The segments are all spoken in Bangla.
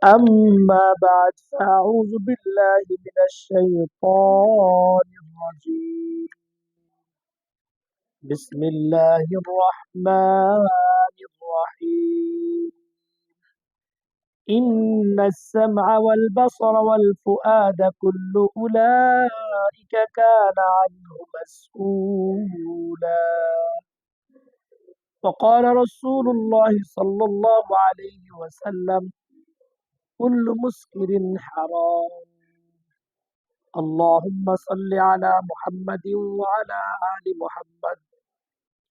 أما بعد فأعوذ بالله من الشيطان الرجيم. بسم الله الرحمن الرحيم. إن السمع والبصر والفؤاد كل أولئك كان عنه مسؤولا. وقال رسول الله صلى الله عليه وسلم: كل مسكر حرام. اللهم صل على محمد وعلى آل محمد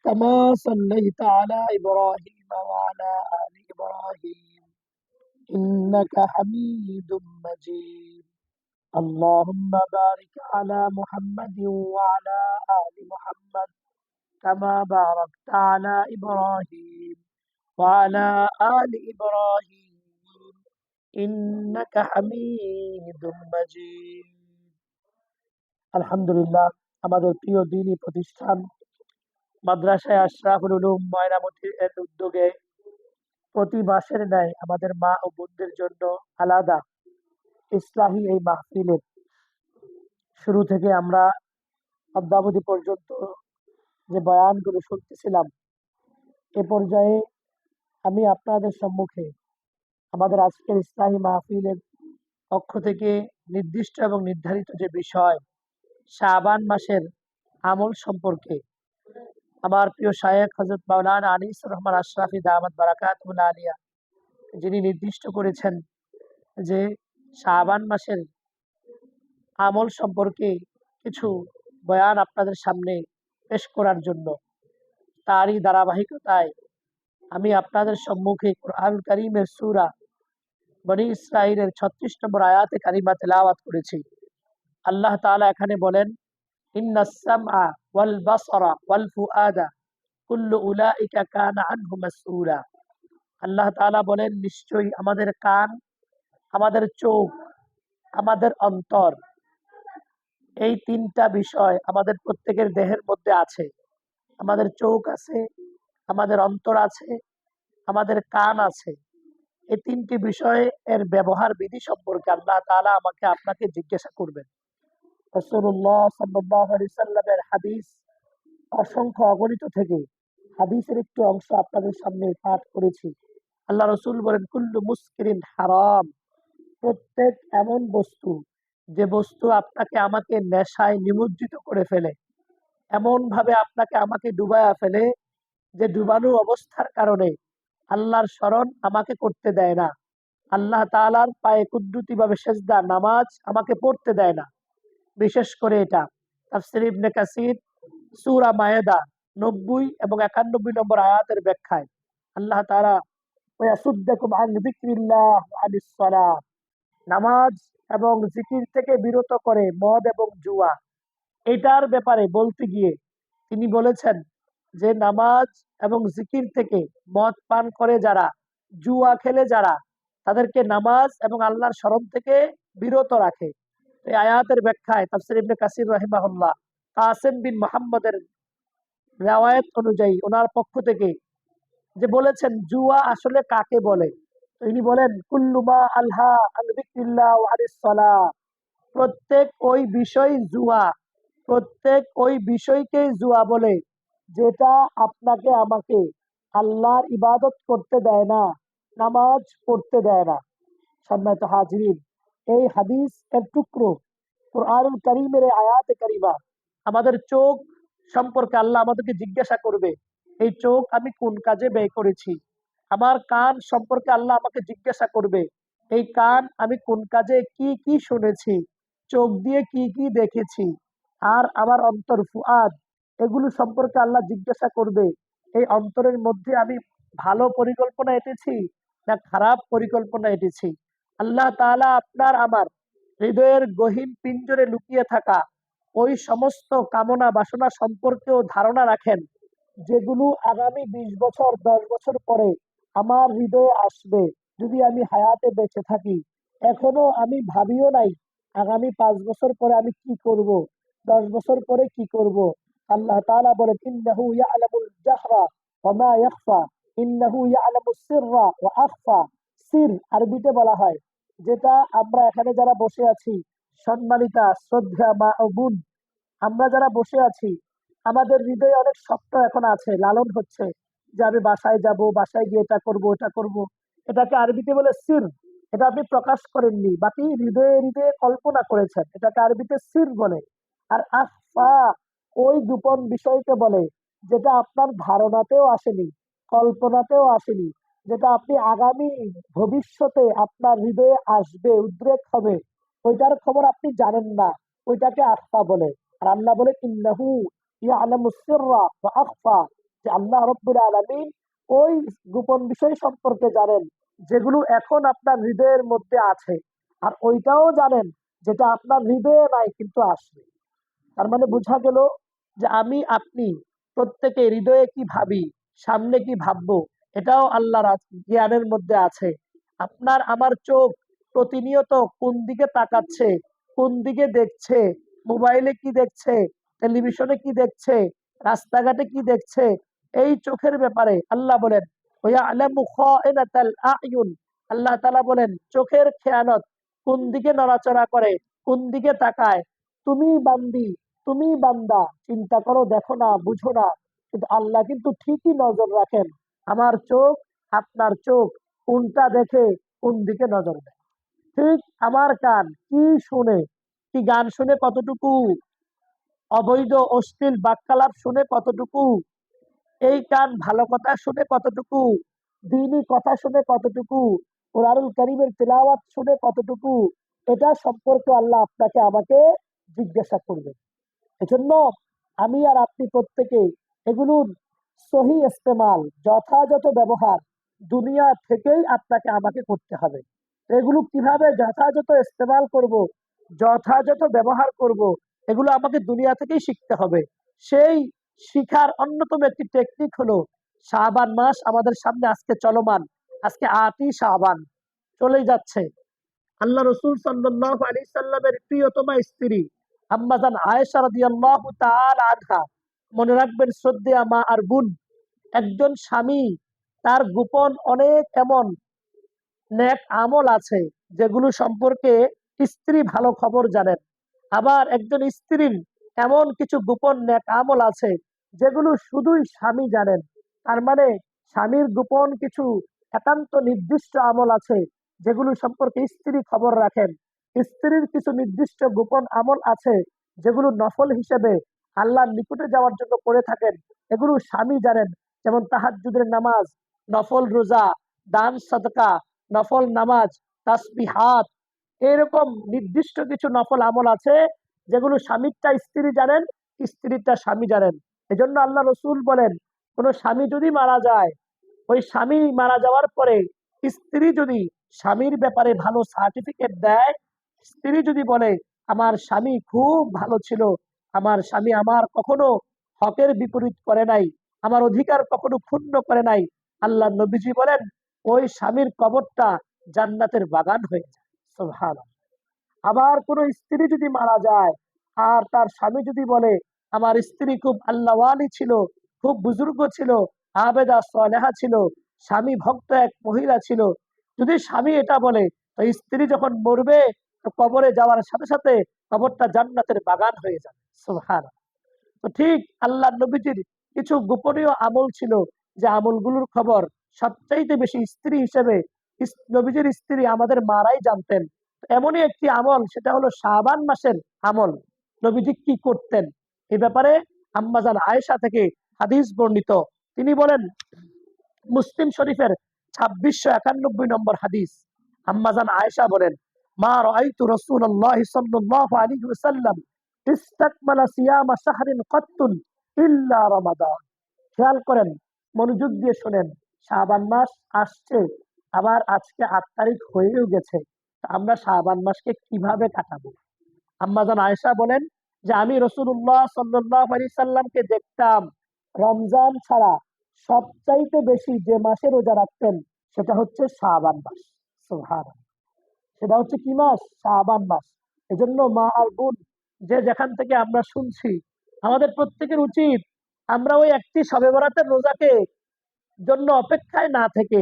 كما صليت على إبراهيم وعلى آل إبراهيم إنك حميد مجيد. اللهم بارك على محمد وعلى آل محمد كما باركت على إبراهيم وعلى آل إبراهيم إنك حميد مجيد. আলহামদুলিল্লাহ, আমাদের প্রিয় দ্বীনী প্রতিষ্ঠান মাদ্রাসায়ে আশরাফুল উলুম ময়নামতি এর উদ্যোগে প্রতি মাসের ন্যায় আমাদের মা ও বোনদের জন্য আলাদা ইসলাহি এই মাহফিলের শুরু থেকে আমরা অদ্যাবধি পর্যন্ত যে বয়ানগুলো শুনতেছিলাম, এ পর্যায়ে আমি আপনাদের সম্মুখে আমাদের আজকের ইসলাহি মাহফিলের পক্ষ থেকে নির্দিষ্ট এবং নির্ধারিত যে বিষয় শাবান মাসের আমল সম্পর্কে আমার প্রিয় শায়েখ হযরত মাওলানা আনিসুর রহমান আশরাফি দামাত বারাকাতুহুল আলিয়া যিনি নির্দিষ্ট করেছেন যে শাবান মাসের আমল সম্পর্কে কিছু বয়ান আপনাদের সামনে পেশ করার জন্য, তারই ধারাবাহিকতায় আমি আপনাদের সম্মুখে কুরআন কারীমের সূরা বনী ইসরাঈলের ৩৬ নম্বর আয়াতে কারিমা তেলাওয়াত করেছি। আল্লাহ তাআলা এখানে বলেন, ইন্নাস সামআ ওয়াল বাসরা ওয়াল ফুআদা কুল্লু উলাইকা কানা আনহু মাসউলা। আল্লাহ তাআলা বলেন, নিশ্চয়ই আমাদের কান, আমাদের চোখ, আমাদের অন্তর, এই তিনটা বিষয় আমাদের প্রত্যেকের দেহের মধ্যে আছে। আমাদের চোখ আছে, আমাদের অন্তর আছে, আমাদের কান আছে। এই তিনটি বিষয়ে এর ব্যবহার বিধি সম্পর্কে আল্লাহ তাআলা আমাকে আপনাকে জিজ্ঞাসা করবেন। রাসূলুল্লাহ সাল্লাল্লাহু আলাইহি সাল্লামের হাদিস অসংখ্য অগণিত থেকে হাদিসের একটি অংশ আপনাদের সামনে পাঠ করেছি। আল্লাহ রসুল বলেন, কুল্লু মুসকিরিন হারাম। প্রত্যেক এমন বস্তু যে বস্তু আপনাকে আমাকে নেশায় নিমজ্জিত করে ফেলে, এমন ভাবে আপনাকে আমাকে ডুবায়া ফেলে যে ডুবানো অবস্থার কারণে আল্লাহর স্মরণ আমাকে করতে দেয় না, আল্লাহ তাআলার পায়ে কুদরতি ভাবে সেজদা নামাজ আমাকে পড়তে দেয় না। বিশেষ করে এটা তাফসীর ইবনে কাসির সূরা মায়েদা ৯০ এবং ৯১ নম্বর আয়াতের ব্যাখ্যায় আল্লাহ তাআলা ওয়াসুদ্দাকুম আন যিকরিল্লাহ ওয়া আনিস সালাহ, নামাজ এবং জিকির থেকে বিরত করে মদ এবং জুয়া, এটার ব্যাপারে বলতে গিয়ে তিনি বলেছেন যে নামাজ এবং জিকির থেকে মদ পান করে যারা, জুয়া খেলে যারা, তাদেরকে নামাজ এবং আল্লাহর স্মরণ থেকে বিরত রাখে। এই আয়াতের ব্যাখ্যায় তাফসীর ইবনে কাসির রাহিমাহুল্লাহ কাসেম বিন মুহাম্মদের রিওয়ায়াত অনুযায়ী ওনার পক্ষ থেকে যে বলেছেন জুয়া আসলে কাকে বলে, তিনি বলেন কুল্লু মা আলহা আন যিকরিল্লাহ ওয়া আনিস সালাহ। প্রত্যেক ওই বিষয় জুয়া, প্রত্যেক ওই বিষয়কেই জুয়া বলে যেটা আপনাকে আমাকে আল্লাহর ইবাদত করতে দেয় না, নামাজ পড়তে দেয় না। সম্মানিত হাজিরিন, এই হাদিস এর টুকরো কুরআনুল কারীমের আয়াতে কারিমা আমাদের চোখ সম্পর্কে আল্লাহ আমাদেরকে জিজ্ঞাসা করবে, এই চোখ আমি কোন কাজে ব্যয় করেছি। আমার কান সম্পর্কে আল্লাহ আমাকে জিজ্ঞাসা করবে, এই কান আমি কোন কাজে কি কি শুনেছি, চোখ দিয়ে কি কি দেখেছি। আর আমার অন্তর ফুআদ, এগুলো সম্পর্কে আল্লাহ জিজ্ঞাসা করবে, এই অন্তরের মধ্যে আমি ভালো পরিকল্পনা এঁটেছি না খারাপ পরিকল্পনা এঁটেছি। আল্লাহ তাআলা আপনার আমার হৃদয়ের গহীন পিঞ্জরে লুকিয়ে থাকা ওই সমস্ত কামনা বাসনা সম্পর্কেও ধারণা রাখেন, যেগুলো আগামী ২০ বছর ১০ বছর পরে আমার হৃদয়ে আসবে যদি আমি হায়াতে বেঁচে থাকি। এখনো আমি ভাবিও নাই আগামী ৫ বছর পরে আমি কি করব, ১০ বছর পরে কি করব। আল্লাহ তাআলা বলেন, ইন্নাহু ইয়ালামুল জাহরা ওয়া মা ইয়াখফা, ইন্নাহু ইয়ালামুস সিররা ওয়া আখফা। সির আরবিতে বলা হয়, যেটা আমরা এখানে যারা বসে আছি, সম্মানিতা শ্রদ্ধা মা ও বোন, আমরা যারা বসে আছি, আমাদের হৃদয়ে অনেক স্বপ্ন এখন আছে, লালন হচ্ছে যে আমি বাসায় যাব, বাসায় গিয়ে এটা করব, ওটা করব। এটাকে আরবিতে বলে সির। এটা আপনি প্রকাশ করেননি, বাকি হৃদয়ে হৃদয়ে কল্পনা করেছেন, এটাকে আরবিতে সির বলে। আর আখফা ওই গোপন বিষয়কে বলে, যেটা আপনার ধারণাতেও আসেনি, কল্পনাতেও আসেনি, যেটা আপনি আগামী ভবিষ্যতে আপনার হৃদয়ে আসবে, উদ্রেক হবে, ওইটার খবর আপনি জানেন না, ওইটাকে আখফা বলে। আর আল্লাহ বলে ইন্নাহু ইয়ালামুস সিররা ওয়া আখফা, যে আল্লাহ রাব্বুল আলামিন ওই গোপন বিষয় সম্পর্কে জানেন যেগুলো এখন আপনার হৃদয়ের মধ্যে আছে, আর ওইটাও জানেন যেটা আপনার হৃদয়ে নাই কিন্তু আসবে। তার মানে বোঝা গেল যে আমি আপনি প্রত্যেকে হৃদয়ে কি ভাবি, সামনে কি ভাববো, এটাও আল্লাহর জ্ঞানের মধ্যে আছে। আপনার আমার চোখ প্রতিনিয়ত কোন দিকে তাকাচ্ছে, কোন দিকে দেখছে, মোবাইলে কি দেখছে, টেলিভিশনে কি দেখছে, রাস্তাঘাটে কি দেখছে, এই চোখের ব্যাপারে আল্লাহ বলেন ওয়ায়ালামু খাইনাতাল আয়ুন। আল্লাহ তাআলা বলেন চোখের খেয়ানত, কোন দিকে নড়াচড়া করে, কোন দিকে তাকায়। তুমি বান্দি, তুমি বান্দা চিন্তা করো, দেখো না, বুঝো না, কিন্তু আল্লাহ কিন্তু ঠিকই নজর রাখেন। আমার চোখ, আপনার চোখ কোনটা দেখে, কোন দিকে নজর দেয়। ঠিক আমার কান কি শুনে, কি গান শুনে কতটুকু, অবৈধ অশ্লীল বাক্যালাপ শুনে কতটুকু, এই কান ভালো কথা শুনে কতটুকু, দ্বীনি কথা শুনে কতটুকু, কোরআনুল কারীমের তিলাওয়াত শুনে কতটুকু, এটা সম্পর্কে আল্লাহ আপনাকে আমাকে জিজ্ঞাসা করবেন। এজন্য আমি আর আপনি প্রত্যেকে এগুলোর সহি ইস্তেমাল, যথাযথ ব্যবহার দুনিয়া থেকেই আপনাকে আমাকে করতে হবে। এগুলো কিভাবে যথাযথ ইস্তেমাল করব, যথাযথ ব্যবহার করব, এগুলো আমাকে দুনিয়া থেকেই শিখতে হবে। সেই শিখার অন্যতম একটি টেকনিক হলো শাবান মাস আমাদের সামনে আজকে চলমান। আজকে 8ই শাবান চলে যাচ্ছে। আল্লাহ রসুল সাল্লাল্লাহু আলাইহি সাল্লামের প্রিয়তমা স্ত্রী আম্মাজান আয়েশা রাদিয়াল্লাহু তাআলা আনহা, মনে রাখবেন শ্রদ্ধেয়া মা আর বোন, একজন স্বামী তার গোপন অনেক এমন নেক আমল আছে যেগুলো সম্পর্কে স্ত্রী ভালো খবর জানেন। আবার একজন স্ত্রীর এমন কিছু গোপন নেক আমল আছে যেগুলো শুধুই স্বামী জানেন। তার মানে স্বামীর গোপন কিছু একান্ত নির্দিষ্ট আমল আছে যেগুলো সম্পর্কে স্ত্রী খবর রাখেন। স্ত্রীর কিছু নির্দিষ্ট গোপন আমল আছে যেগুলো নফল হিসেবে আল্লাহর নিকটে যাওয়ার জন্য করে থাকেন, এগুলো স্বামী জানেন। যেমন তাহাজ্জুদের নামাজ, নফল রোজা, দান সাদকা, নফল নামাজ, তাসবিহাত, এরকম নির্দিষ্ট কিছু নফল আমল আছে যেগুলো স্বামীরটা স্ত্রী জানেন, স্ত্রীরটা স্বামী জানেন। এজন্য আল্লাহ রসুল বলেন কোন স্বামী যদি মারা যায়, ওই স্বামী মারা যাওয়ার পরে স্ত্রী যদি স্বামীর ব্যাপারে ভালো সার্টিফিকেট দেয়, স্ত্রী যদি বলে আমার স্বামী খুব ভালো ছিল, আমার স্বামী আমার কখনো হকের বিপরীত করে নাই, আমার অধিকার কখনো ক্ষুণ্ণ করে নাই, আল্লাহ নবীজি বলেন ওই স্বামীর কবরটা জান্নাতের বাগান হয়ে যায়। সুবহানাল্লাহ। আবার কোন স্ত্রী যদি মারা যায় আর তার স্বামী যদি বলে আমার স্ত্রী খুব আল্লাহওয়ালি ছিল, খুব বুজুর্গ ছিল, আবেদা সালেহা ছিল, স্বামী ভক্ত এক মহিলা ছিল, যদি স্বামী এটা বলে, তো স্ত্রী যখন মরবে তো কবরে যাওয়ার সাথে সাথে কবরটা জান্নাতের বাগান হয়ে যাবে। সুবহানাল্লাহ। তো ঠিক আল্লাহ নবীজির কিছু গোপনীয় আমল ছিল, যে আমলগুলোর খবর সবচাইতে বেশি স্ত্রী হিসেবে নবীজির স্ত্রী আমাদের মারাই জানতেন। এমনই একটি আমল, সেটা হলো শাবান মাসের আমল। নবীজি কি করতেন এই ব্যাপারে আম্মাজান আয়েশা থেকে হাদিস বর্ণিত। তিনি বলেন, মুসলিম শরীফের 2691 নম্বর হাদিস, আম্মাজান আয়েশা বলেন মা রাআইতু রাসূলুল্লাহ সাল্লাল্লাহু আলাইহি ওয়াসাল্লাম ইস্তাকমালা সিয়ামা শাহরিন কাত্তুন ইল্লা রমাদান। খেয়াল করেন, মনোযোগ দিয়ে শুনেন, শাবান মাস আসছে, আবার আজকে 8 তারিখ হয়েও গেছে। তা আমরা শাবান মাসকে কিভাবে কাটাবো? আম্মাজান আয়েশা বলেন যে আমি রাসূলুল্লাহ সাল্লাল্লাহু আলাইহি সাল্লামকে দেখতাম রমজান ছাড়া সবচাইতে বেশি যে মাসে রোজা রাখতেন সেটা হচ্ছে শাবান মাস। সুবহানাল্লাহ। সেটা হচ্ছে কি মাস? শাবান মাস। এজন্য মা আর বোন, যে যেখান থেকে আমরা শুনছি, আমাদের প্রত্যেকের উচিত আমরা ওই একটি শবে বরাতের রোজাকে জন্য অপেক্ষায় না থেকে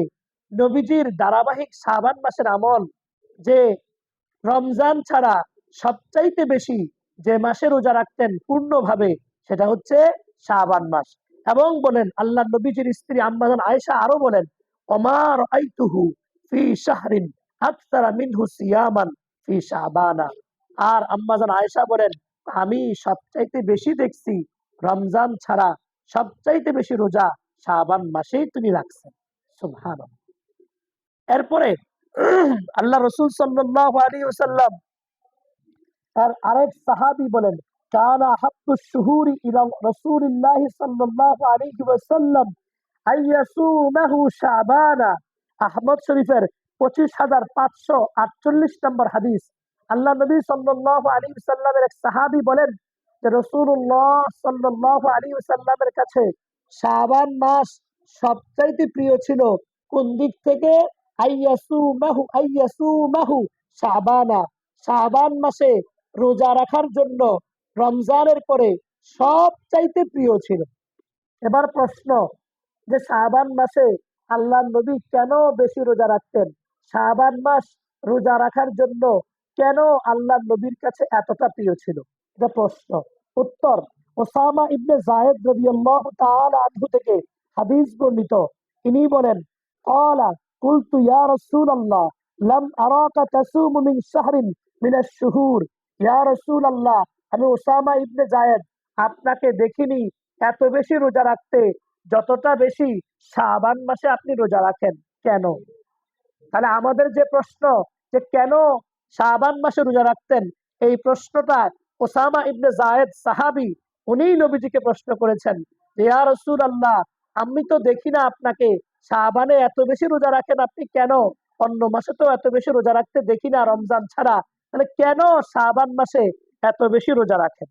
নবীজির ধারাবাহিক শাবান মাসের আমল যে রমজান ছাড়া সবচাইতে বেশি যে মাসে রোজা রাখতেন পূর্ণভাবে সেটা হচ্ছে শাবান মাস। এবং বলেন আল্লাহ নবীজির স্ত্রী আম্মাজান আয়েশা আরো বলেন, ওমার আইতুহু ফি শাহরিন আকতারা মিনহু সিয়ামান ফি শাবানা। আর আম্মাজান আয়েশা বলেন, আমি সবচাইতে বেশি দেখছি রমজান ছাড়া সবচাইতে বেশি রোজা শাবান মাসেই তুমি রাখছেন। সুবহানাল্লাহ। এরপরে আল্লাহ রসুল সাল্লাল্লাহু আলাইহি ওয়াসাল্লাম আর আরেক সাহাবী বলেন, কানা হাব্বু শুহুরি ইলা রাসূলিল্লাহি সাল্লাল্লাহু আলাইহি ওয়াসাল্লাম আইয়াসুমাহু শাবানা। আহমদ শরীফের 25,548 নম্বর হাদিস। আল্লাহ নবী সাল্লাল্লাহু আলাইহি ওয়াসাল্লামের এক সাহাবী বলেন যে রাসূলুল্লাহ সাল্লাল্লাহু আলাইহি ওয়াসাল্লামের কাছে শাবান মাস সবচাইতে প্রিয় ছিল। কোন দিক থেকে? আইয়াসুমাহু শাবানা, শাবান মাসে রোজা রাখার জন্য রমজানের পরে সব চাইতে প্রিয় ছিল। এবার প্রশ্ন যে শাবান মাসে আল্লাহ নবী কেন বেশি রোজা রাখতেন? শাবান মাস রোজা রাখার জন্য কেন আল্লাহ নবীর কাছে এতটা প্রিয় ছিল? এটা প্রশ্ন। উত্তর, ওসামা ইবনে যায়েদ রাদিয়াল্লাহু তাআলা আনহু থেকে হাদিস বর্ণিত। তিনি বলেন, ক্বালা কুলতু ইয়া রাসূলুল্লাহ লাম আরাকা তাসুমু মিন শাহরিন মিনাশ শুহুর। ইয়া রাসূলুল্লাহ, আমি ওসামা ইবনে যায়েদ আপনাকে দেখিনি এত বেশি রোজা রাখতে যতটা বেশি শাবান মাসে আপনি রোজা রাখেন, কেন? তাহলে আমাদের যে প্রশ্ন যে কেন শাবান মাসে রোজা রাখতেন, এই প্রশ্নটা ওসামা ইবনে যায়েদ সাহাবী উনিই নবীজিকে প্রশ্ন করেছেন যে ইয়া রাসূলুল্লাহ, আমি তো দেখি না আপনাকে শাবানে এত বেশি রোজা রাখেন, আপনি কেন অন্য মাসে তো এত বেশি রোজা রাখতে দেখি না রমজান ছাড়া, তাহলে কেন শাবান মাসে এত বেশি রোজা রাখেন?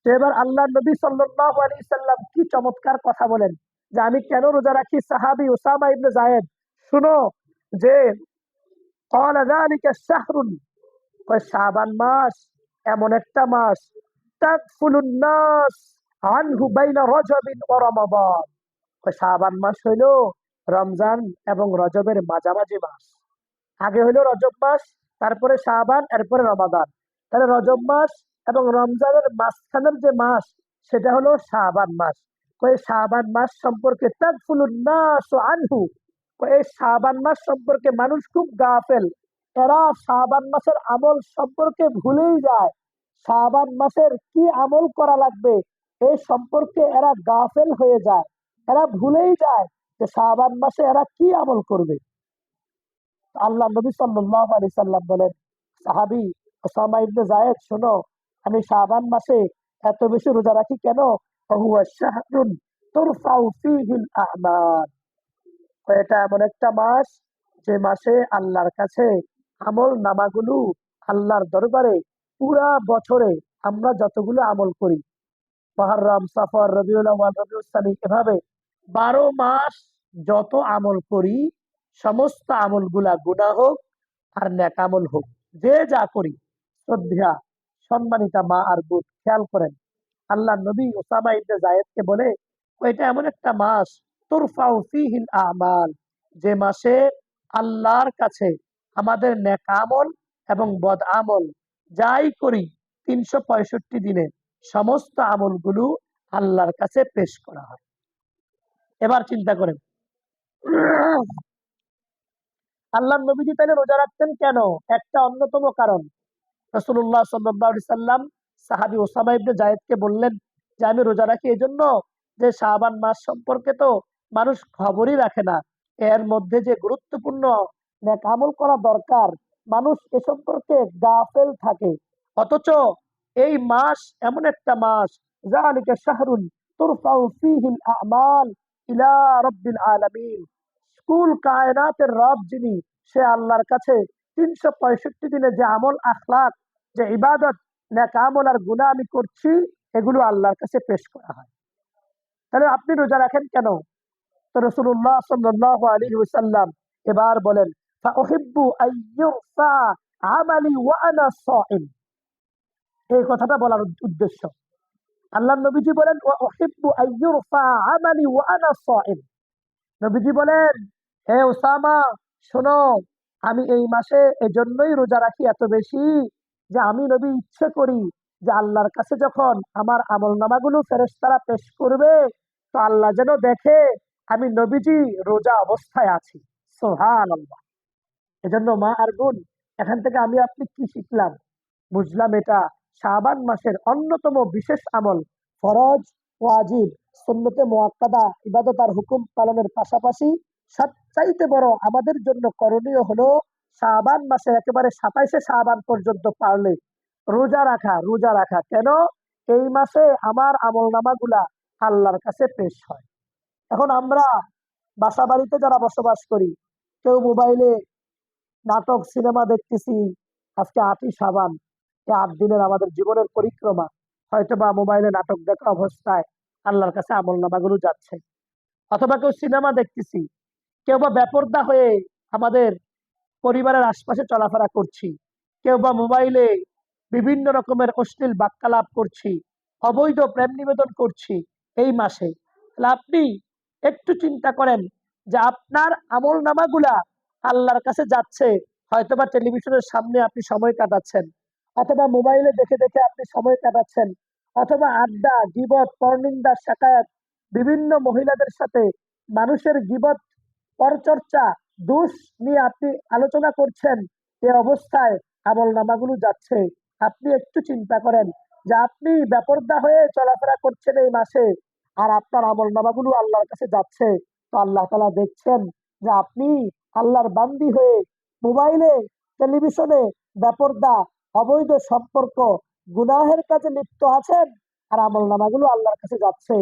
তো এবার আল্লাহ নবী সাল্লাল্লাহু আলাইহি সাল্লাম কি চমৎকার কথা বলেন যে আমি কেন রোজা রাখি। সাহাবী ওসামা ইবনে যায়েদ, শুনো যে ক্বালা যালিকা শাহরুন, শাবান মাস এমন একটা মাস তাকফুলুন নাস আনহু বাইনা রজবিন ওয়া রমাদান। শাবান মাস হইল রমজান এবং রজবের মাঝামাঝি মাস। আগে হইলো রজব মাস, তারপরে শাবান, এরপরে রমাদান। তাহলে রজব মাস এবং রমজানের মাঝখানের যে মাস সেটা হলো শাবান মাস। এই শাবান মাস সম্পর্কে তাগফুলুন নাসু আনহু, এই শাবান মাস সম্পর্কে মানুষ খুব গাফেল। এরা শাবান মাসের আমল সম্পর্কে ভুলেই যায়। শাবান মাসের কি আমল করা লাগবে এই সম্পর্কে এরা গাফেল হয়ে যায়। এরা ভুলেই যায় যে শাবান মাসে এরা কি আমল করবে। আল্লাহ নবী সাল্লাল্লাহু আলাইহি সাল্লাম বলেন, সাহাবী ওসামা ইবনে যায়েদ, শোনো আমি শাবান মাসে এত বেশি রোজা রাখি কেন? হুয়া শাহরুন তুরফাউ ফীহিল আ'মাল, এটা এমন একটা মাস যে মাসে আল্লাহর কাছে আমল নামাগুলো আল্লাহর দরবারে পুরা বছরে আমরা যতগুলো আমল করি, মুহররম, সফর, রবিউল আউয়াল, রবিউল সানি, এভাবে 12 মাস যত আমল করি সমস্ত আমলগুলা গুনাহ হোক আর নেক আমল হোক, যে যা করি, শ্রদ্ধা সম্মানিতা মা আর বোন, খেয়াল করেন আল্লাহ নবী ওসামা ইবনে যায়েদকে বলে ওইটা এমন একটা মাস তুরফাউ ফীহিল আমাল, যে মাসে আল্লাহর কাছে আমাদের নেক আমল এবং বদ আমল যাই করি 365 দিনে সমস্ত আমলগুলো আল্লাহর কাছে পেশ করা হয়। এবার চিন্তা করেন আল্লাহ নবীজি তাহলে রোজা রাখতেন কেন? একটা অন্যতম কারণ, রাসূলুল্লাহ সাল্লাল্লাহু আলাইহি সাল্লাম সাহাবী ওসামা ইবনে যায়েদকে বললেন যে আমি রোজা রাখি এজন্য যে শাবান মাস সম্পর্কে তো মানুষ খবরই রাখে না, এর মধ্যে যে গুরুত্বপূর্ণ নেক আমল করা দরকার মানুষ এ সম্পর্কে গাফেল থাকে। অথচ এই মাস এমন একটা মাস, যালিকা শাহরুন তুরফাউ ফীহিল আমাল ইলা রাব্বিল আলামিন, কুল কায়নাতের রব যিনি, সে আল্লাহর কাছে 365 দিনে যে আমল আখলাক, যে ইবাদত, নেক আমল আর গুনাহ আমি করছি এগুলো আল্লাহর কাছে পেশ করা হয়। তাহলে আপনি রোজা রাখেন কেন? তো রাসূলুল্লাহ সাল্লাল্লাহু আলাইহি ওয়াসাল্লাম এবার বলেন, ফাউহিব্বু আইয়ুরফা আমালি ওয়া আনা সাইম, এই কথাটা বলার উদ্দেশ্য। আল্লাহ নবীজি বলেন ওয়া উহিব্বু আইয়ুরফা আমালি ওয়া আনা সাইম, নবীজি বলেন হে ওসামা, শোনো, আমি এই মাসে এজন্যই রোজা রাখি এত বেশি যে আমি নবী ইচ্ছে করি যে আল্লাহর কাছে যখন আমার আমল নামাগুলো ফেরেশতারা পেশ করবে, তো আল্লাহ যেন দেখে আমি নবীজি রোজা অবস্থায় আছি। সুবহানাল্লাহ। এজন্য মা আর বোন, এখান থেকে আমি আপনি কি শিখলাম? বুঝলাম এটা শাবান মাসের অন্যতম বিশেষ আমল। ফরজ, ওয়াজিব, সুন্নতে মুআক্কাদা ইবাদত আর হুকুম পালনের পাশাপাশি সবচাইতে বড় আমাদের জন্য করণীয় হলো শাবান মাসে একেবারে ২৭শে শাবান পর্যন্ত পারলে রোজা রাখা। রোজা রাখা কেন? এই মাসে আমার আমল নামাগুলা আল্লাহর কাছে পেশ হয়। এখন আমরা বাসা বাড়িতে যারা বসবাস করি, কেউ মোবাইলে নাটক সিনেমা দেখতেছি। আজকে ৮ই শাবান, এই ৮ দিনের আমাদের জীবনের পরিক্রমা। হয়তোবা মোবাইলে নাটক দেখা অবস্থায় আল্লাহর কাছে আমল নামাগুলো যাচ্ছে, অথবা কেউ সিনেমা দেখতেছি, কেউ বা বেপরদা হয়ে আমাদের পরিবারের আশপাশে চলাফেরা করছি, কেউ বা মোবাইলে বিভিন্ন রকমের অশ্লীল বাক্যালাপ করছি, অবৈধ প্রেম নিবেদন করছি এই মাসে। তাহলে আপনি একটু চিন্তা করেন যে আপনার আমল নামাগুলা আল্লাহর কাছে যাচ্ছে। হয়তোবা টেলিভিশনের সামনে আপনি সময় কাটাচ্ছেন, অথবা মোবাইলে দেখে দেখে আপনি সময় কাটাচ্ছেন, অথবা আড্ডা, গীবত, পরনিন্দা, শাকায়াত, বিভিন্ন মহিলাদের সাথে মানুষের গীবত, পরচর্চা, দোষ নিয়ে আপনি আলোচনা করছেন। এ অবস্থায় আমল নামাগুলো যাচ্ছে। আপনি একটু চিন্তা করেন যে আপনি বেপরদা হয়ে চলাফেরা করছেন এই মাসে, আর আপনার আমল নামাগুলো আল্লাহর কাছে যাচ্ছে। তো আল্লাহ তাআলা দেখছেন যে আপনি আল্লাহর বান্দি হয়ে মোবাইলে, টেলিভিশনে বেপরদা, অবৈধ সম্পর্ক, গুনাহের কাজে লিপ্ত আছেন, আর আমল নামাগুলো আল্লাহর কাছে যাচ্ছে।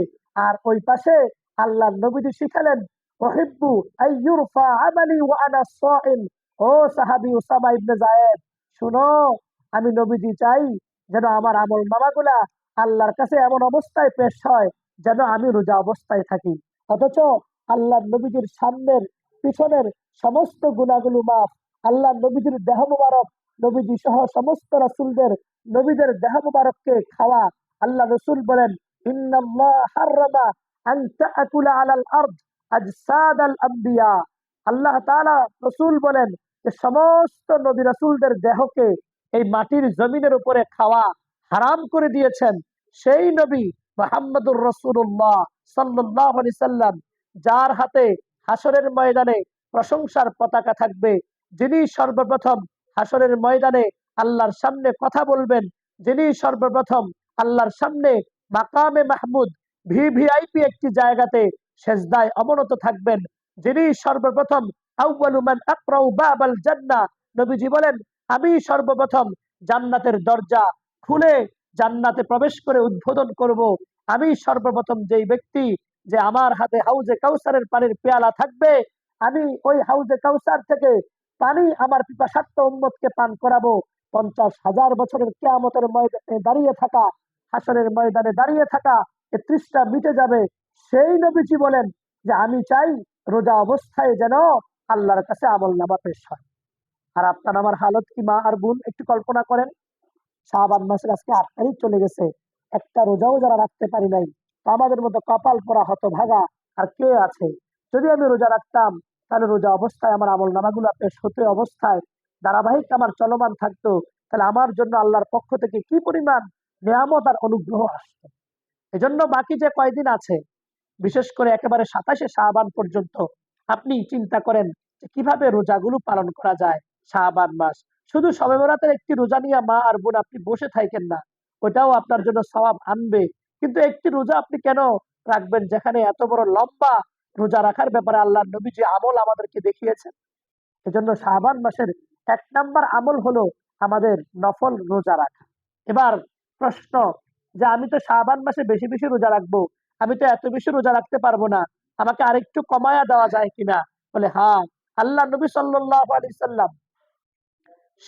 আর ওই পাশে আল্লাহর নবীজি শিখালেন, উহিব্বু আইয়ুরফা আমালি ওয়া আনা সাইম। ও সাহাবী উসামা ইবনে যায়েদ, শুনো, আমি নবীজি চাই যেন আমার আমল নামাগুলা আল্লাহর কাছে এমন অবস্থায় পেশ হয় যেন আমি রোজা অবস্থায় থাকি। অথচ আল্লাহর নবীজির সামনের পিছনের সমস্ত গুনাহগুলো মাফ। আল্লাহর নবীজির দেহ মুবারক, নবীজি সহ সমস্ত রাসূলদের নবীদের দেহ মুবারককে খাওয়া। আল্লাহ রাসূল বলেন, ইন্নাল্লাহ হাররামা আন তাআকুলা আলাল আরদ আজসাদাল আম্বিয়া। আল্লাহ তাআলা, রাসূল বলেন যে সমস্ত নবী রাসূলদের দেহকে এই মাটির জমিনের উপরে খাওয়া হারাম করে দিয়েছেন সেই নবী মুহাম্মদুর রাসূলুল্লাহ সাল্লাল্লাহু আলাইহি সাল্লাম, যার হাতে হাসরের ময়দানে প্রশংসার পতাকা থাকবে, যিনি সর্বপ্রথম হাসরের ময়দানে আল্লাহর সামনে কথা বলবেন, যিনি সর্বপ্রথম আল্লাহর সামনে মাকামে মাহমুদ, ভিভিআইপি একটি জায়গাতে সেজদায় অবনত থাকবেন, যিনি সর্বপ্রথম আউয়ালু মান আকরাউ বাবাল জান্নাহ, নবীজি বলেন আমি সর্বপ্রথম জান্নাতের দরজা খুলে জান্নাতে প্রবেশ করে উদ্বোধন করব। আমি সর্বপ্রথম যেই ব্যক্তি যে আমার হাতে হাউজে কাউসারের পানির পেয়ালা থাকবে, আমি ওই হাউজে কাউসার থেকে পানি আমার পিপাসার্ত উম্মতকে পান করাবো। ৫০,০০০ বছরের কিয়ামতের ময়দানে দাঁড়িয়ে থাকা, হাসরের ময়দানে দাঁড়িয়ে থাকা এ তৃষ্ণা মিটে যাবে। সেই নবীজি বলেন যে আমি চাই রোজা অবস্থায় যেন আল্লাহর কাছে আমল নামা পেশ হয়। আর আপনার আমার হালত কি মা আর বোন, একটু কল্পনা করেন। শাবান মাসের আজকে ৮ তারিখ চলে গেছে, একটা রোজাও যারা রাখতে পারি নাই, তো আমাদের মতো কপাল পোড়া হতভাগা আর কে আছে? যদি আমি রোজা রাখতাম, তাহলে রোজা অবস্থায় আমার আমল নামাগুলা পেশ হতে অবস্থায় ধারাবাহিক আমার চলমান থাকতো, তাহলে আমার জন্য আল্লাহর পক্ষ থেকে কি পরিমাণ নিয়ামত আর অনুগ্রহ আসতো। এজন্য বাকি যে কয়দিন আছে, বিশেষ করে একেবারে ২৭শে শাবান পর্যন্ত আপনি চিন্তা করেন যে কিভাবে রোজাগুলো পালন করা যায়। শাবান মাস শুধু শবে বরাতের একটি রোজা নিয়ে মা আর বোন আপনি বসে থাকেন না, ওটাও আপনার জন্য সওয়াব আনবে। কিন্তু একটি রোজা আপনি কেন রাখবেন যেখানে এত বড় লম্বা রোজা রাখার ব্যাপারে আল্লাহর নবী যে আমল আমাদেরকে দেখিয়েছেন। এজন্য শাবান মাসের ১ নাম্বার আমল হলো আমাদের নফল রোজা রাখা। এবার প্রশ্ন, যে আমি তো শাবান মাসে বেশি বেশি রোজা রাখবো, আমি তো এত বেশি রোজা রাখতে পারবো না, আমাকে আরেকটু কমায়া দেওয়া যায় কিনা? বলে হ্যাঁ, আল্লাহ নবী সাল্লাল্লাহু আলাইহি সাল্লাম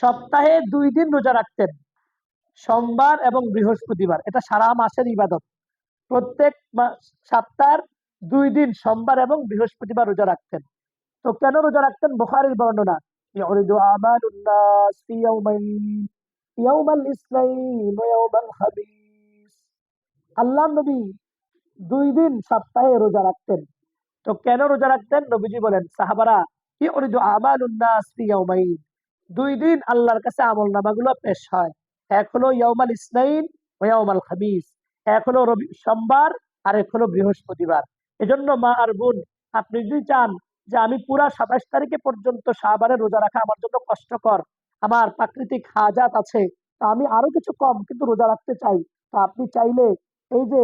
সপ্তাহে ২ দিন রোজা রাখতেন, সোমবার এবং বৃহস্পতিবার। এটা সারা মাসের ইবাদত। প্রত্যেক সপ্তাহের ২ দিন সোমবার এবং বৃহস্পতিবার রোজা রাখতেন। তো কেন রোজা রাখতেন? বুখারীর বর্ণনা, ইয়াউরিদু আমালুন নাস ফি ইয়াউমাইন, ইয়াউমাল ইসনাইন ওয়া ইয়াউমাল খামিস। আল্লাহর নবী ২ দিন সপ্তাহে রোজা রাখতেন। তো কেন রোজা রাখতেন? নবীজি বলেন, সাহাবারা ইউরিদু আমালুন নাস ফি ইয়াউমাইন, 2 দিন আল্লাহর কাছে আমল নামাগুলো পেশ হয়। এক হলো ইয়াউমাল ইসনাইন ও ইয়াউমাল খামিস, এক হলো রবি সোমবার, আর এক হলো বৃহস্পতিবার। এজন্য মা আর বোন, আপনি যদি চান যে আমি পুরা 27 তারিখে পর্যন্ত শাবানের রোজা রাখা আমার জন্য কষ্টকর, আমার প্রাকৃতিক হাজাত আছে, তা আমি আরো কিছু কম কিন্তু রোজা রাখতে চাই, তা আপনি চাইলে এই যে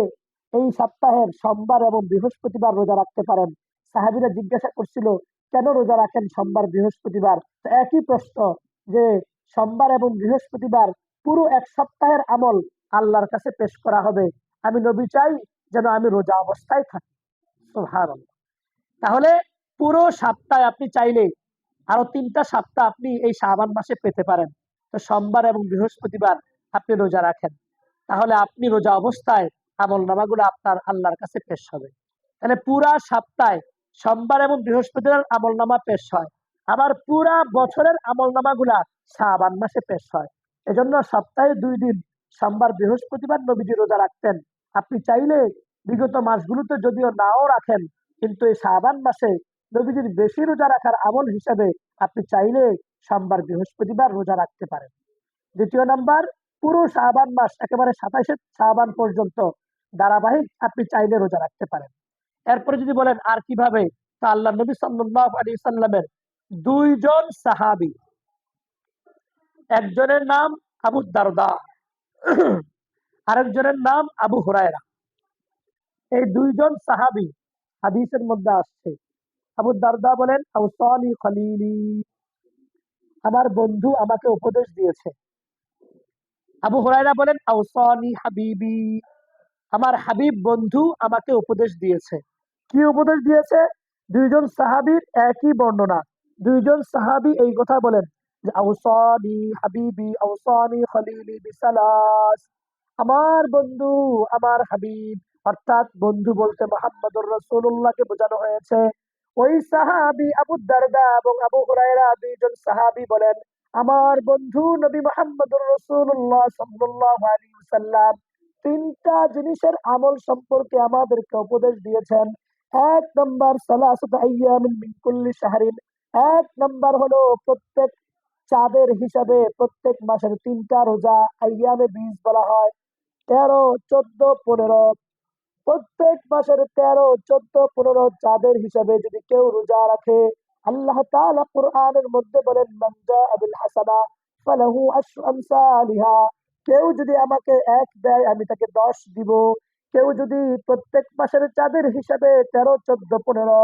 এই সপ্তাহের সোমবার এবং বৃহস্পতিবার রোজা রাখতে পারেন। সাহাবীরা জিজ্ঞাসা করছিল, কেন রোজা রাখেন সোমবার বৃহস্পতিবার? তো একই প্রশ্ন, যে সোমবার এবং বৃহস্পতিবার পুরো এক সপ্তাহের আমল আল্লাহর কাছে পেশ করা হবে। আমি নবী চাই যেন আমি রোজা অবস্থায় থাকি। সুবহানাল্লাহ। তাহলে পুরো সপ্তাহে আপনি চাইলে আরো 3টা সপ্তাহ আপনি এই শাবান মাসে পেতে পারেন। তো সোমবার এবং বৃহস্পতিবার আপনি রোজা রাখেন, তাহলে আপনি রোজা অবস্থায় আমল নামাগুলো আপনার আল্লাহর কাছে পেশ হবে। তাহলে পুরা সপ্তাহে সোমবার এবং বৃহস্পতিবার আমল নামা পেশ হয়, আবার পুরা বছরের আমল নামাগুলা শাবান মাসে পেশ হয়। এজন্য সপ্তাহে 2 দিন সোমবার বৃহস্পতিবার নবীজি রোজা রাখতেন। আপনি চাইলে বিগত মাসগুলোতে যদিও নাও রাখেন, কিন্তু এই শাবান মাসে নবীজির বেশি রোজা রাখার আমল হিসাবে আপনি চাইলে সোমবার বৃহস্পতিবার রোজা রাখতে পারেন। দ্বিতীয় নাম্বার, পুরো শাবান মাস একেবারে 27শে শাবান পর্যন্ত ধারাবাহিক আপনি চাইলে রোজা রাখতে পারেন। এরপরে যদি বলেন আর কিভাবে, তা আল্লাহ নবী সাল্লাল্লাহু আলাইহি সাল্লামের 2 জন সাহাবী, একজনের নাম আবু দারদা, আরেকজনের নাম আবু হুরায়রা। এই 2 জন সাহাবী, হাদিসের মধ্যে আসছে, আবু দারদা বলেন, আওসানি খলিলি, আমার বন্ধু আমাকে উপদেশ দিয়েছে। আবু হুরায়রা বলেন, আওসানি হাবিবি, আমার হাবিব বন্ধু আমাকে উপদেশ দিয়েছে। কি উপদেশ দিয়েছে? 2 জন সাহাবীর একই বর্ণনা। 2 জন সাহাবী এই কথা বলেন যে, আওসানি হাবিবি আওসানি খলিলি বিসালাস, আমার বন্ধু, আমার হাবিব, অর্থাৎ বন্ধু বলতে মুহাম্মদুর রাসূলুল্লাহকে বোঝানো হয়েছে। ওই সাহাবী আবু দারদা এবং আবু হুরায়রা 2 জন সাহাবী বলেন, আমার বন্ধু নবী মুহাম্মদুর রাসূলুল্লাহ সাল্লাল্লাহু আলাইহি ওয়াসাল্লাম 3টা জিনিসের আমল সম্পর্কে আমাদেরকে উপদেশ দিয়েছেন। 1 নম্বর, সালাসাতু আইয়ামিন মিন কুল্লি শাহরিন, 1 নম্বর হলো প্রত্যেক চাঁদের হিসাবে প্রত্যেক মাসের 3টা রোজা, আইয়ামে বীজ বলা হয়। 13, 14, 15, প্রত্যেক মাসের 13, 14, 15 চাঁদের হিসাবে যদি কেউ রোজা রাখে, আল্লাহ তাআলা কোরআনের মধ্যে বলেন, মান জাআ বিল হাসানা ফালাহু আশরু আমসালিহা, কেউ যদি আমাকে 1 দেয় আমি তাকে 10 দিব। কেউ যদি প্রত্যেক মাসের চাঁদের হিসাবে 13, 14, 15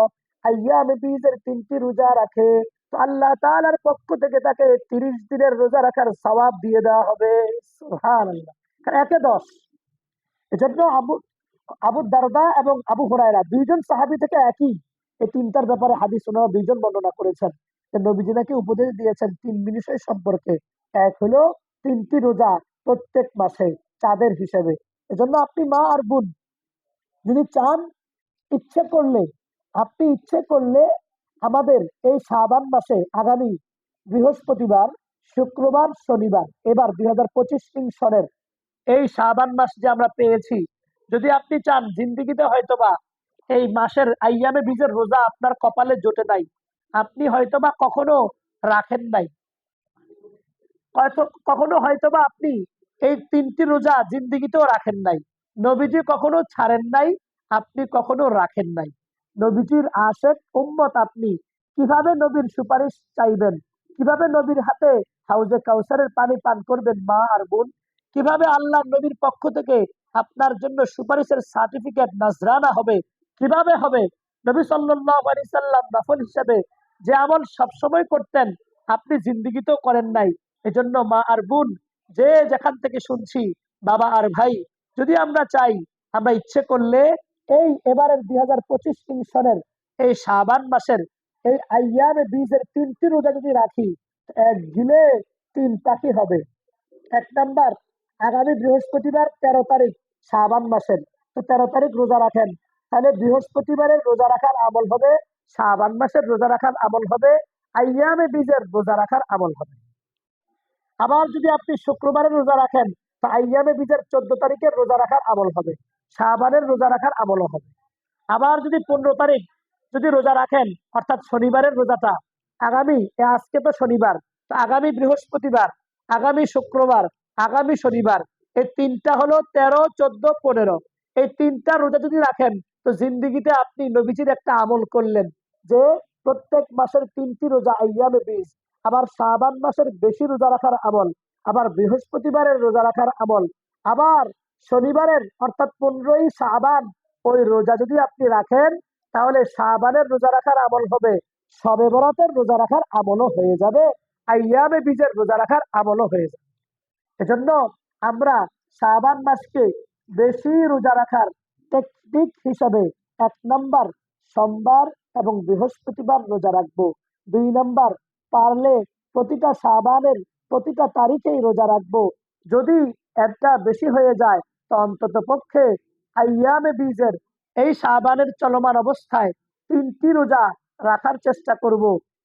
আইয়ামে বীজের 3টি রোজা রাখে, তো আল্লাহ তাআলার পক্ষ থেকে তাকে 30 দিনের রোজা রাখার সওয়াব দিয়ে দেওয়া হবে। সুবহানাল্লাহ। কারণ একে 10। এজন্য আবু আবু দারদা এবং আবু হুরায়রা 2 জন সাহাবী থেকে একই এই 3টার ব্যাপারে হাদিস ওনারা 2 জন বর্ণনা করেছেন। যে নবীজি নাকি উপদেশ দিয়েছেন 3 বিষয় সম্পর্কে। এক হলো 3টি রোজা প্রত্যেক মাসে চাঁদের হিসেবে। এজন্য আপনি মা আর বোন যদি চান, ইচ্ছে করলে, আপনি ইচ্ছে করলে আমাদের এই শাবান মাসে আগামী বৃহস্পতিবার, শুক্রবার, শনিবার, এবার 2025 সনের এই শাবান মাস যে আমরা পেয়েছি, যদি আপনি চান, জিন্দিগিতে হয়তোবা এই মাসের আইয়ামে বীজের রোজা আপনার কপালে জোটে নাই, আপনি হয়তোবা কখনো রাখেন নাই, হয়তো কখনো হয়তোবা আপনি এই 3টি রোজা জিন্দিগিতেও রাখেন নাই, নবীজি কখনো ছাড়েন নাই, আপনি কখনো রাখেন নাই। নবীজির আশেক উম্মত আপনি, কিভাবে নবীর সুপারিশ চাইবেন? কিভাবে নবীর হাতে হাউজে কাউসারের পানি পান করবেন মা আর বোন? কিভাবে আল্লাহ নবীর পক্ষ থেকে আপনার জন্য সুপারিশের সার্টিফিকেট নাজরানা হবে? কিভাবে হবে? নবী সাল্লাল্লাহু আলাইহি সাল্লাম নফল হিসেবে যে আমল সবসময় করতেন, আপনি জিন্দিগিতেও করেন নাই। এজন্য মা আর বোন, যে যেখান থেকে শুনছি, বাবা আর ভাই, যদি আমরা চাই, আমরা ইচ্ছে করলে এই এবারের 2025 সনের এই শাবান মাসের এই আইয়ামে বীজের 3টি রোজা যদি রাখি, এক ঢিলে 3 পাখি হবে। 1 নাম্বার, আগামী বৃহস্পতিবার 13 তারিখ শাবান মাসের, তো 13 তারিখ রোজা রাখেন, তাহলে বৃহস্পতিবারের রোজা রাখার আমল হবে, শাবান মাসের রোজা রাখার আমল হবে, আইয়ামে বীজের রোজা রাখার আমল হবে। আবার যদি আপনি শুক্রবারের রোজা রাখেন, তো আইয়ামে বীজের 14 তারিখের রোজা রাখার আমল হবে, শাবানের রোজা রাখার আমলও হবে। আবার যদি 15 তারিখ যদি রোজা রাখেন, অর্থাৎ শনিবারের রোজাটা আগামী, আজকে তো শনিবার, তো আগামী বৃহস্পতিবার, আগামী শুক্রবার, আগামী শনিবার, এই তিনটা হলো 13, 14, 15, এই তিনটা রোজা যদি রাখেন, তো জিন্দিগিতে আপনি নবীজির একটা আমল করলেন, যে প্রত্যেক মাসের 3টি রোজা আইয়ামে বীজ, আবার শাবান মাসের বেশি রোজা রাখার আমল, আবার বৃহস্পতিবারের রোজা রাখার আমল, আবার শনিবারের অর্থাৎ 15ই শাবান ওই রোজা যদি আপনি রাখেন, তাহলে শাবানের রোজা রাখার আমল হবে, শবে বরাতের রোজা রাখার আমলও হয়ে যাবে, আইয়ামে বীজের রোজা রাখার আমলও হয়ে যাবে। এজন্য আমরা শাবান মাসকে বেশি রোজা রাখার টেকনিক হিসাবে 1 নম্বর সোমবার এবং বৃহস্পতিবার রোজা রাখবো। 2 নম্বর, পারলে প্রতিটা শাবানের প্রতিটা তারিখেই রোজা রাখবো। যদি একটা বেশি হয়ে যায়, তো অন্তত পক্ষে আইয়ামে বীজের এই শাবানের চলমান অবস্থায় 3টি রোজা রাখার চেষ্টা করব।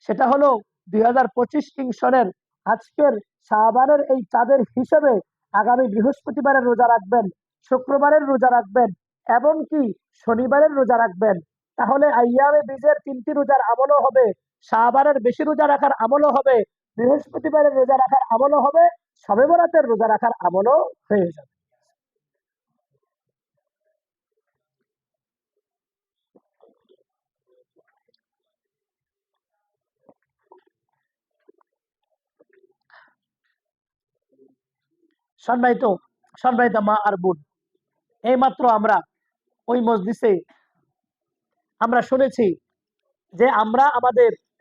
সেটা হলো 2025 সনের আজকের শাবানের এই চাঁদের হিসেবে আগামী বৃহস্পতিবারের রোজা রাখবেন, শুক্রবারের রোজা রাখবেন, এবং কি শনিবারের রোজা রাখবেন। তাহলে আইয়ামে বীজের 3টি রোজার আমলও হবে, শাবানের বেশি রোজা রাখার আমলও হবে, বৃহস্পতিবারের রোজা রাখার আমলও হবে, শবে বরাতের রোজা রাখার আমলও হয়ে যাবে। সম্মানিত সম্মানিত মা আর বোন, এইমাত্র আমরা ওই মজলিসে আমরা শুনেছি যে আমরা আমাদের